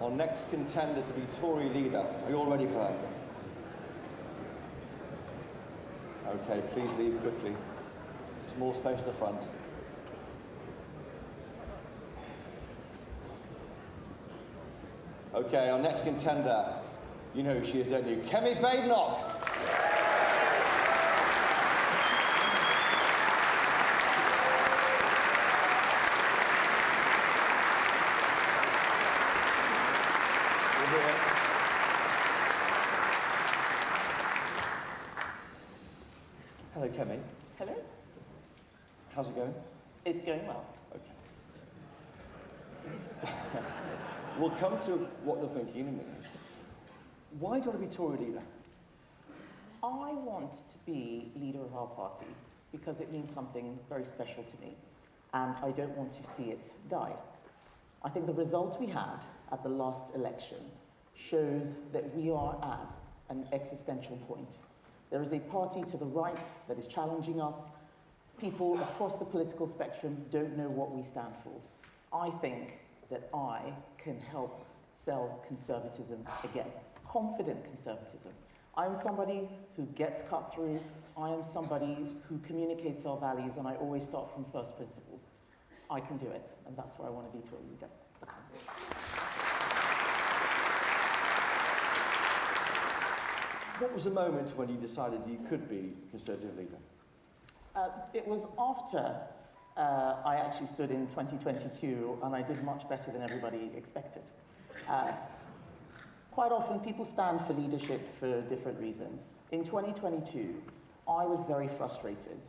our next contender to be Tory leader. Are you all ready for her? Okay, please leave quickly. There's more space at the front. Okay, our next contender, you know who she is, don't you? Kemi Badenoch. Hello, Kemi. Hello. How's it going? It's going well. Okay. We'll come to what you're thinking in a minute. Why do you want to be Tory leader? I want to be leader of our party because it means something very special to me, and I don't want to see it die. I think the result we had at the last election shows that we are at an existential point. There is a party to the right that is challenging us. People across the political spectrum don't know what we stand for. I think that I can help sell conservatism again, confident conservatism. I am somebody who gets cut through. I am somebody who communicates our values, and I always start from first principles. I can do it, and that's where I want to be Tory leader. What was the moment when you decided you could be Conservative leader? It was after I actually stood in 2022, and I did much better than everybody expected. Quite often, people stand for leadership for different reasons. In 2022, I was very frustrated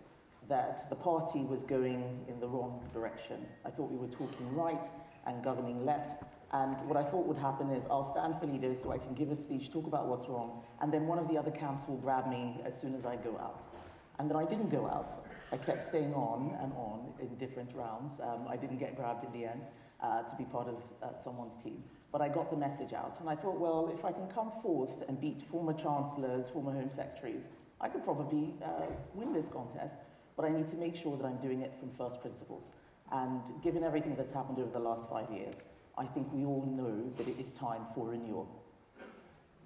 that the party was going in the wrong direction. I thought we were talking right and governing left, and what I thought would happen is I'll stand for leaders so I can give a speech, talk about what's wrong, and then one of the other camps will grab me as soon as I go out. And then I didn't go out. I kept staying on and on in different rounds. I didn't get grabbed in the end to be part of someone's team. But I got the message out. And I thought, well, if I can come forth and beat former chancellors, former home secretaries, I could probably win this contest. But I need to make sure that I'm doing it from first principles. And given everything that's happened over the last 5 years, I think we all know that it is time for renewal.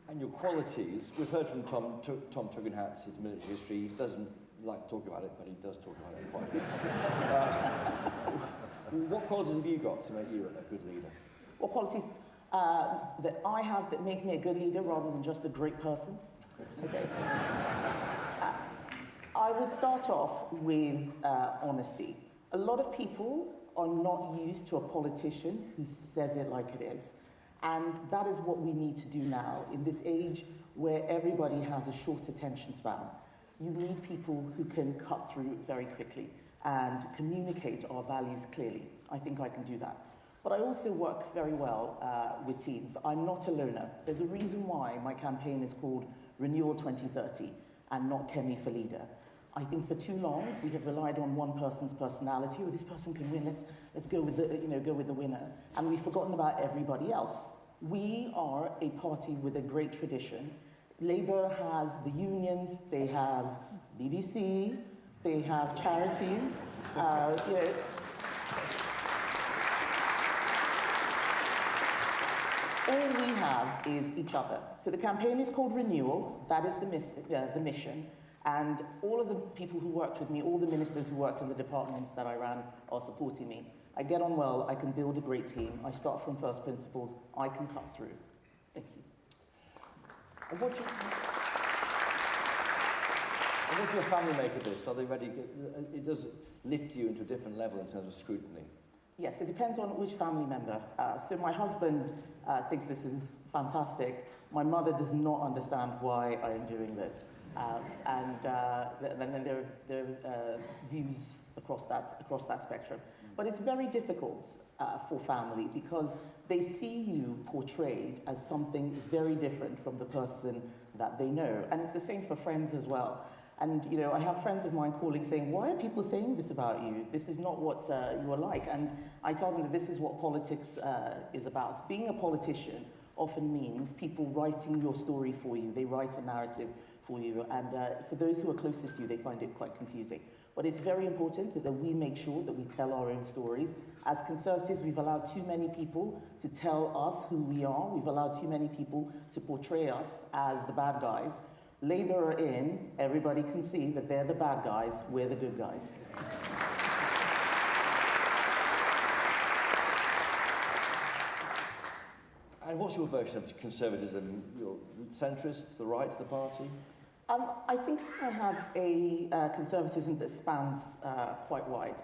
And your qualities, we've heard from Tom Tugendhat's, his military history. He doesn't like to talk about it, but he does talk about it quite a bit. What qualities have you got to make you a good leader? What qualities that I have that make me a good leader rather than just a great person? Okay. I would start off with honesty. A lot of people are not used to a politician who says it like it is. And that is what we need to do now in this age where everybody has a short attention span. You need people who can cut through very quickly and communicate our values clearly. I think I can do that. But I also work very well with teams. I'm not a loner. There's a reason why my campaign is called Renewal 2030 and not Kemi for Leader. I think for too long we have relied on one person's personality. Oh, this person can win. Let's go with the winner. And we've forgotten about everybody else. We are a party with a great tradition. Labour has the unions. They have BBC. They have charities. All we have is each other. So the campaign is called Renewal. That is the mission. And all of the people who worked with me, all the ministers who worked in the departments that I ran are supporting me. I get on well, I can build a great team, I start from first principles, I can cut through. Thank you. And what do your family make of this? Are they ready? It does lift you into a different level in terms of scrutiny. Yes, it depends on which family member. So my husband thinks this is fantastic. My mother does not understand why I am doing this. And then there are views across that spectrum. But it's very difficult for family because they see you portrayed as something very different from the person that they know. And it's the same for friends as well. And you know, I have friends of mine calling saying, why are people saying this about you? This is not what you are like. And I tell them that this is what politics is about. Being a politician often means people writing your story for you. They write a narrative for you. And for those who are closest to you, they find it quite confusing. But it's very important that we make sure that we tell our own stories. As Conservatives, we've allowed too many people to tell us who we are. We've allowed too many people to portray us as the bad guys. Labour are in, everybody can see that they're the bad guys, we're the good guys. And what's your version of conservatism? You're centrist, to the right of the party? I think I have a conservatism that spans quite wide.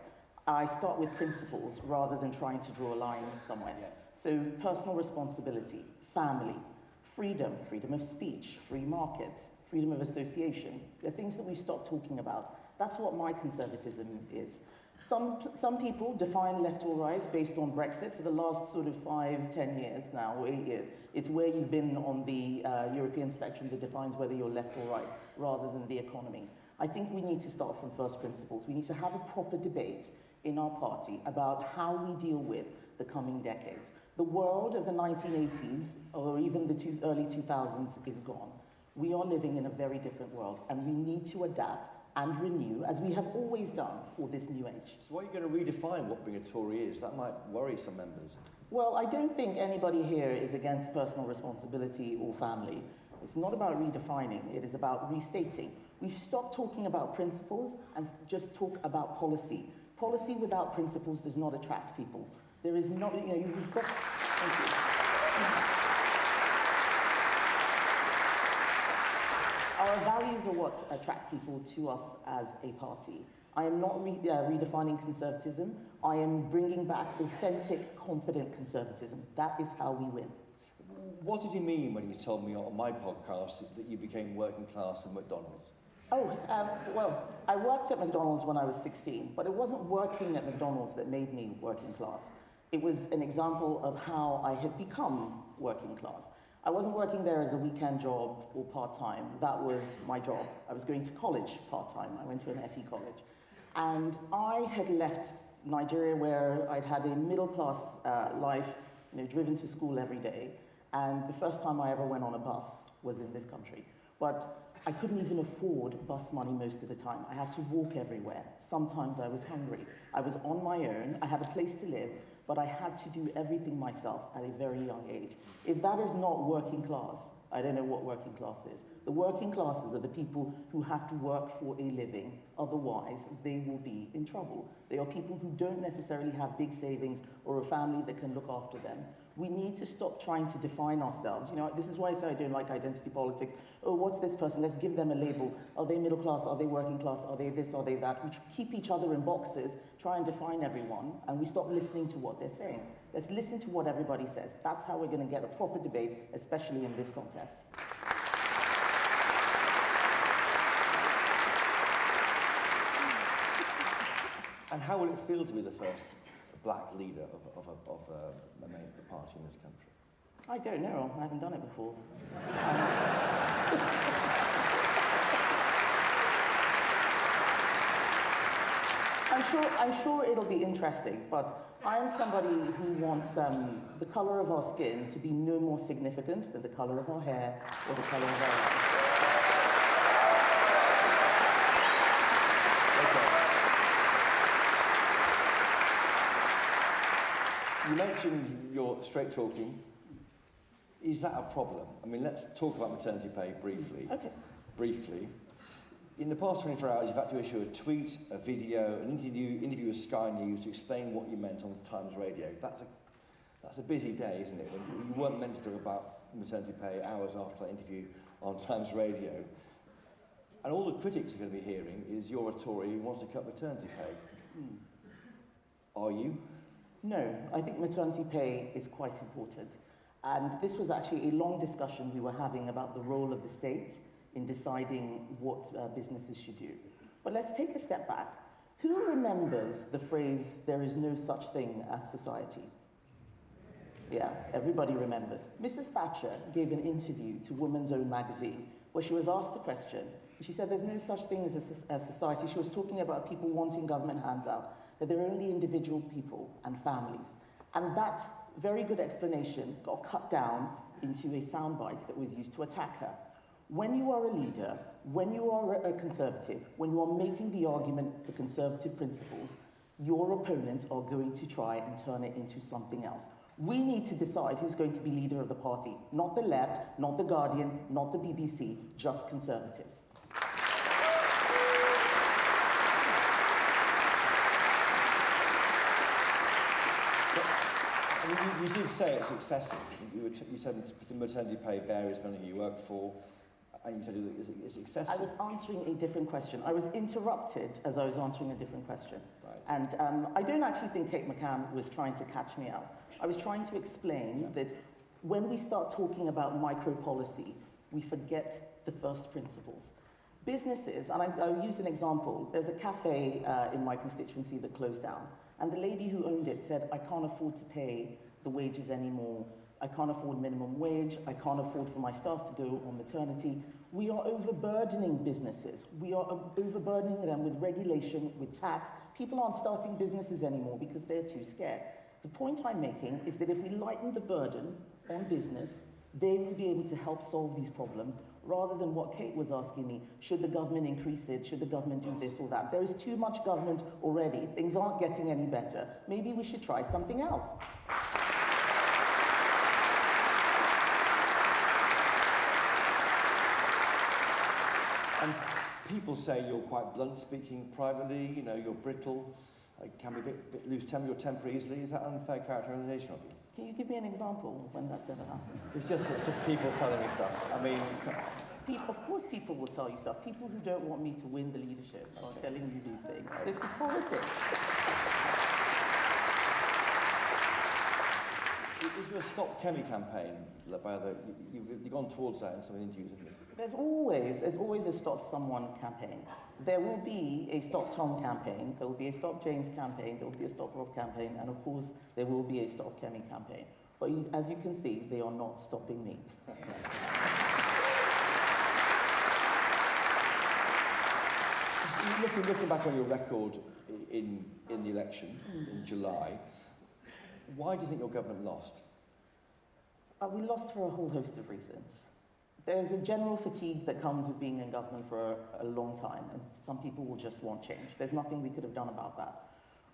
I start with principles rather than trying to draw a line somewhere. Yeah. So personal responsibility, family, freedom, freedom of speech, free markets, freedom of association. They're things that we've stopped talking about. That's what my conservatism is. Some people define left or right based on Brexit for the last sort of 5, 10 years now, or 8 years. It's where you've been on the European spectrum that defines whether you're left or right, rather than the economy. I think we need to start from first principles. We need to have a proper debate in our party about how we deal with the coming decades. The world of the 1980s, or even the early 2000s, is gone. We are living in a very different world, and we need to adapt and renew, as we have always done, for this new age. So why are you going to redefine what being a Tory is? That might worry some members. Well, I don't think anybody here is against personal responsibility or family. It's not about redefining, it is about restating. We stop talking about principles and just talk about policy. Policy without principles does not attract people. There is not, you've got... Thank you. Our values are what attract people to us as a party. I am not redefining conservatism. I am bringing back authentic, confident conservatism. That is how we win. What did you mean when you told me on my podcast that you became working class at McDonald's? Well, I worked at McDonald's when I was 16, but it wasn't working at McDonald's that made me working class. It was an example of how I had become working class. I wasn't working there as a weekend job or part-time. That was my job. I was going to college part-time. I went to an FE college. And I had left Nigeria, where I'd had a middle-class life, driven to school every day. And the first time I ever went on a bus was in this country. But I couldn't even afford bus money most of the time. I had to walk everywhere. Sometimes I was hungry. I was on my own. I had a place to live, but I had to do everything myself at a very young age. If that is not working class, I don't know what working class is. The working classes are the people who have to work for a living, otherwise they will be in trouble. They are people who don't necessarily have big savings or a family that can look after them. We need to stop trying to define ourselves. This is why I say I don't like identity politics. Oh, what's this person? Let's give them a label. Are they middle class? Are they working class? Are they this? Are they that? We keep each other in boxes, try and define everyone, and we stop listening to what they're saying. Let's listen to what everybody says. That's how we're going to get a proper debate, especially in this contest. And how will it feel to be the first black leader of a major party in this country? I don't know. I haven't done it before. I'm sure it'll be interesting, but I am somebody who wants the colour of our skin to be no more significant than the colour of our hair or the colour of our eyes. You mentioned your straight talking. Is that a problem? I mean, let's talk about maternity pay briefly. Okay. Briefly. In the past 24 hours, you've had to issue a tweet, a video, an interview with Sky News to explain what you meant on Times Radio. That's a busy day, isn't it? When you weren't meant to talk about maternity pay hours after that interview on Times Radio. And all the critics are going to be hearing is you're a Tory who wants to cut maternity pay. Are you? No, I think maternity pay is quite important. And this was actually a long discussion we were having about the role of the state in deciding what businesses should do. But let's take a step back. Who remembers the phrase, "there is no such thing as society"? Yeah, everybody remembers. Mrs. Thatcher gave an interview to Woman's Own magazine where she was asked the question. She said there's no such thing as society. She was talking about people wanting government handout, that they're only individual people and families. And that very good explanation got cut down into a soundbite that was used to attack her. When you are a leader, when you are a conservative, when you are making the argument for conservative principles, your opponents are going to try and turn it into something else. We need to decide who's going to be leader of the party. Not the left, not the Guardian, not the BBC, just conservatives. You did say it's excessive. You said maternity pay varies depending on who you work for, and you said it's excessive. I was answering a different question. I was interrupted as I was answering a different question. Right. And I don't actually think Kate McCann was trying to catch me out. I was trying to explain that when we start talking about micro-policy, we forget the first principles. Businesses, and I'll use an example. There's a cafe in my constituency that closed down. And the lady who owned it said, I can't afford to pay the wages anymore. I can't afford minimum wage. I can't afford for my staff to go on maternity. We are overburdening businesses. We are overburdening them with regulation, with tax. People aren't starting businesses anymore because they're too scared. The point I'm making is that if we lighten the burden on business, they will be able to help solve these problems rather than what Kate was asking me, should the government increase it, should the government do this or that? There is too much government already. Things aren't getting any better. Maybe we should try something else. And people say you're quite blunt speaking privately, you know, you're brittle, can be a bit loose, your temper easily. Is that an unfair characterisation of you? Can you give me an example of when that's ever happened? It's just people telling me stuff. I mean... Of course people will tell you stuff. People who don't want me to win the leadership are telling you these things. This is politics. Is there a Stop Kemi campaign? You've gone towards that in some of the interviews, haven't you? There's always a Stop Someone campaign. There will be a Stop Tom campaign, there will be a Stop James campaign, there will be a Stop Rob campaign, and of course there will be a Stop Kemi campaign. But as you can see, they are not stopping me. Looking back on your record in the election in July, why do you think your government lost? We lost for a whole host of reasons. There's a general fatigue that comes with being in government for a long time, and some people will just want change. There's nothing we could have done about that.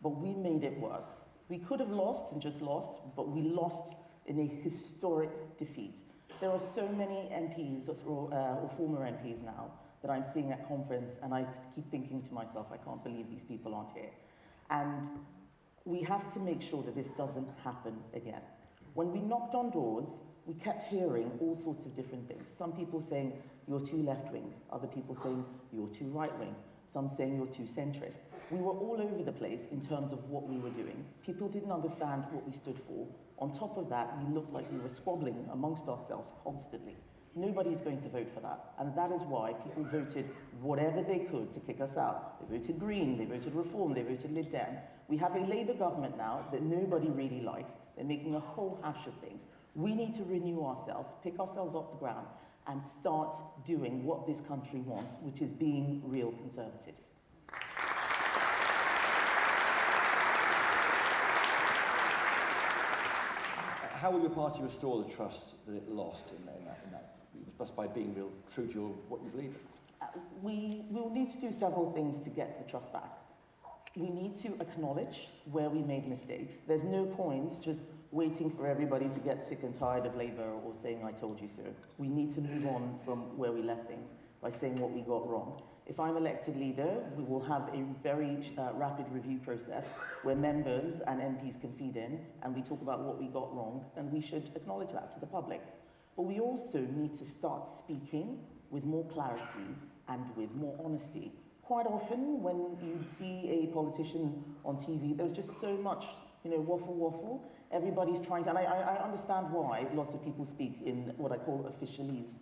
But we made it worse. We could have lost and just lost, but we lost in a historic defeat. There are so many MPs or former MPs now that I'm seeing at conference, and I keep thinking to myself, I can't believe these people aren't here. And we have to make sure that this doesn't happen again. When we knocked on doors, we kept hearing all sorts of different things. Some people saying, you're too left-wing. Other people saying, you're too right-wing. Some saying you're too centrist. We were all over the place in terms of what we were doing. People didn't understand what we stood for. On top of that, we looked like we were squabbling amongst ourselves constantly. Nobody's going to vote for that. And that is why people voted whatever they could to kick us out. They voted Green, they voted Reform, they voted Lib Dem. We have a Labour government now that nobody really likes. They're making a whole hash of things. We need to renew ourselves, pick ourselves off the ground, and start doing what this country wants, which is being real conservatives. How will your party restore the trust that it lost in that? Just by being real true to what you believe in? We will need to do several things to get the trust back. We need to acknowledge where we made mistakes. There's no point just waiting for everybody to get sick and tired of Labour or saying, I told you so. We need to move on from where we left things by saying what we got wrong. If I'm elected leader, we will have a very rapid review process where members and MPs can feed in and we talk about what we got wrong, and we should acknowledge that to the public. But we also need to start speaking with more clarity and with more honesty. Quite often, when you see a politician on TV, there's just so much, waffle. Everybody's trying to, and I understand why lots of people speak in what I call officialese.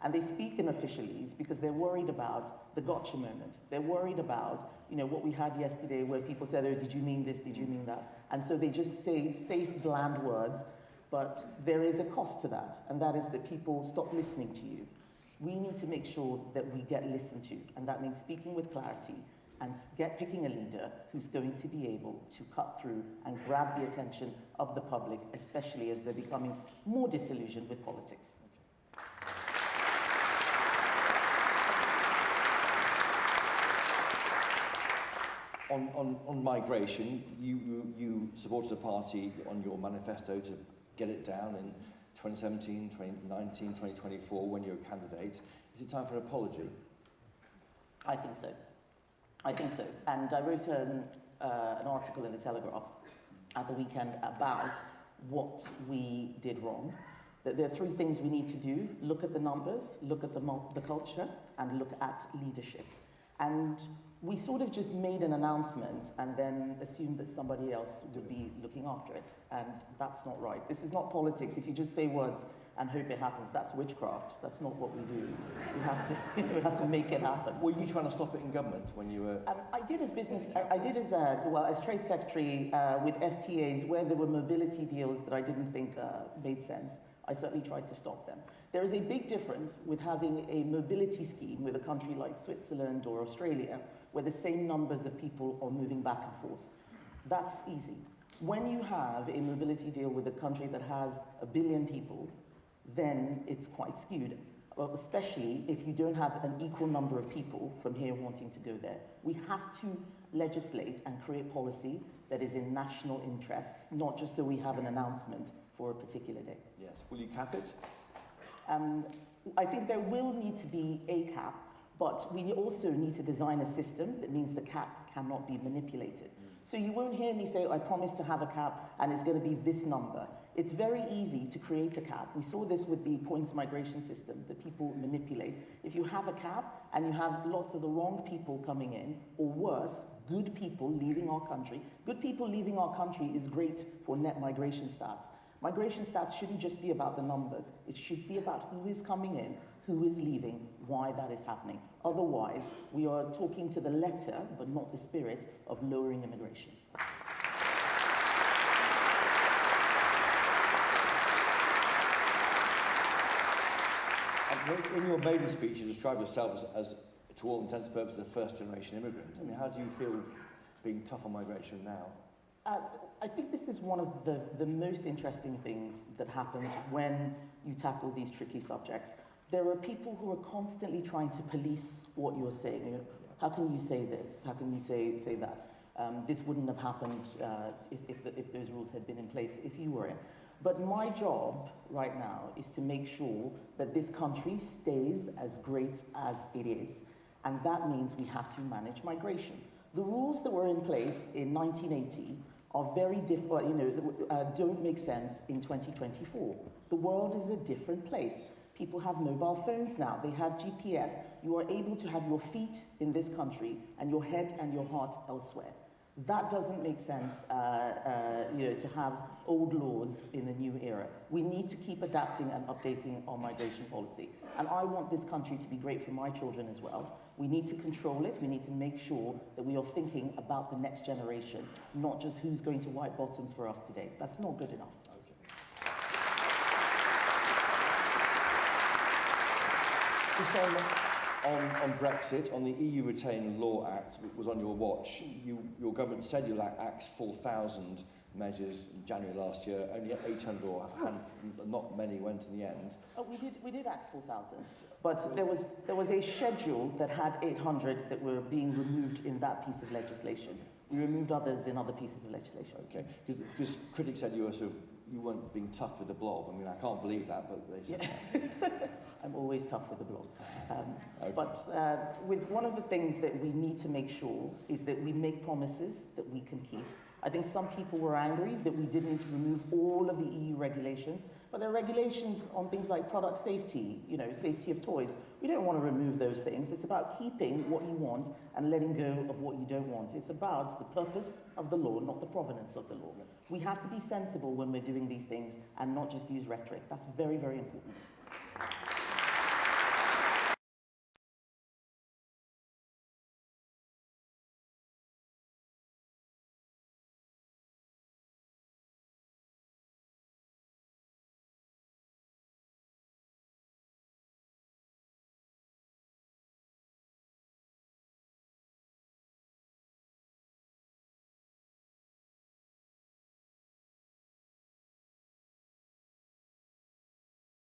And they speak in officialese because they're worried about the gotcha moment. They're worried about, what we had yesterday where people said, oh, did you mean this, did you mean that? And so they just say safe, bland words, but there is a cost to that, and that is that people stop listening to you. We need to make sure that we get listened to, and that means speaking with clarity and picking a leader who's going to be able to cut through and grab the attention of the public, especially as they're becoming more disillusioned with politics. on migration, you supported a party on your manifesto to get it down in 2017, 2019, 2024 when you're a candidate. Is it time for an apology? I think so. I think so. And I wrote an article in the Telegraph at the weekend about what we did wrong. That there are three things we need to do: look at the numbers, look at the culture, and look at leadership. And we sort of just made an announcement and then assumed that somebody else would be looking after it. And that's not right. This is not politics. If you just say words and hope it happens, that's witchcraft. That's not what we do. We have to make it happen. Were you trying to stop it in government when you were... I did as trade secretary with FTAs where there were mobility deals that I didn't think made sense. I certainly tried to stop them. There is a big difference with having a mobility scheme with a country like Switzerland or Australia, where the same numbers of people are moving back and forth. That's easy. When you have a mobility deal with a country that has 1 billion people, then it's quite skewed, especially if you don't have an equal number of people from here wanting to go there. We have to legislate and create policy that is in national interests, not just so we have an announcement for a particular day. Yes. Will you cap it? I think there will need to be a cap, but we also need to design a system that means the cap cannot be manipulated. So you won't hear me say, I promise to have a cap and it's going to be this number. It's very easy to create a cap. We saw this with the points migration system that people manipulate. If you have a cap and you have lots of the wrong people coming in, or worse, good people leaving our country. Good people leaving our country is great for net migration stats. Migration stats shouldn't just be about the numbers. It should be about who is coming in, who is leaving, why that is happening. Otherwise, we are talking to the letter, but not the spirit, of lowering immigration. In your maiden speech, you described yourself as to all intents and purposes, a first-generation immigrant. I mean, how do you feel being tough on migration now? I think this is one of the most interesting things that happens when you tackle these tricky subjects. There are people who are constantly trying to police what you're saying. You know, how can you say this? How can you say that? This wouldn't have happened if those rules had been in place if you were in. But my job right now is to make sure that this country stays as great as it is. And that means we have to manage migration. The rules that were in place in 1980 are very different, don't make sense in 2024. The world is a different place. People have mobile phones now, they have GPS. You are able to have your feet in this country and your head and your heart elsewhere. That doesn't make sense, to have old laws in a new era. We need to keep adapting and updating our migration policy. And I want this country to be great for my children as well. We need to control it. We need to make sure that we are thinking about the next generation, not just who's going to wipe bottoms for us today. That's not good enough. Just on Brexit, on the EU Retain Law Act, was on your watch. Your government said you Acts 4,000 measures in January last year. Only 800 or not many went in the end. Oh, we did Acts 4,000, but there was a schedule that had 800 that were being removed in that piece of legislation. We removed others in other pieces of legislation. Okay, because critics said you weren't being tough with the blob. I mean, I can't believe that, but they said that. I'm always tough with the blob. Okay. But with one of the things that we need to make sure is that we make promises that we can keep. I think some people were angry that we didn't remove all of the EU regulations, but there are regulations on things like product safety, safety of toys. We don't want to remove those things. It's about keeping what you want and letting go of what you don't want. It's about the purpose of the law, not the provenance of the law. We have to be sensible when we're doing these things and not just use rhetoric. That's very, very important.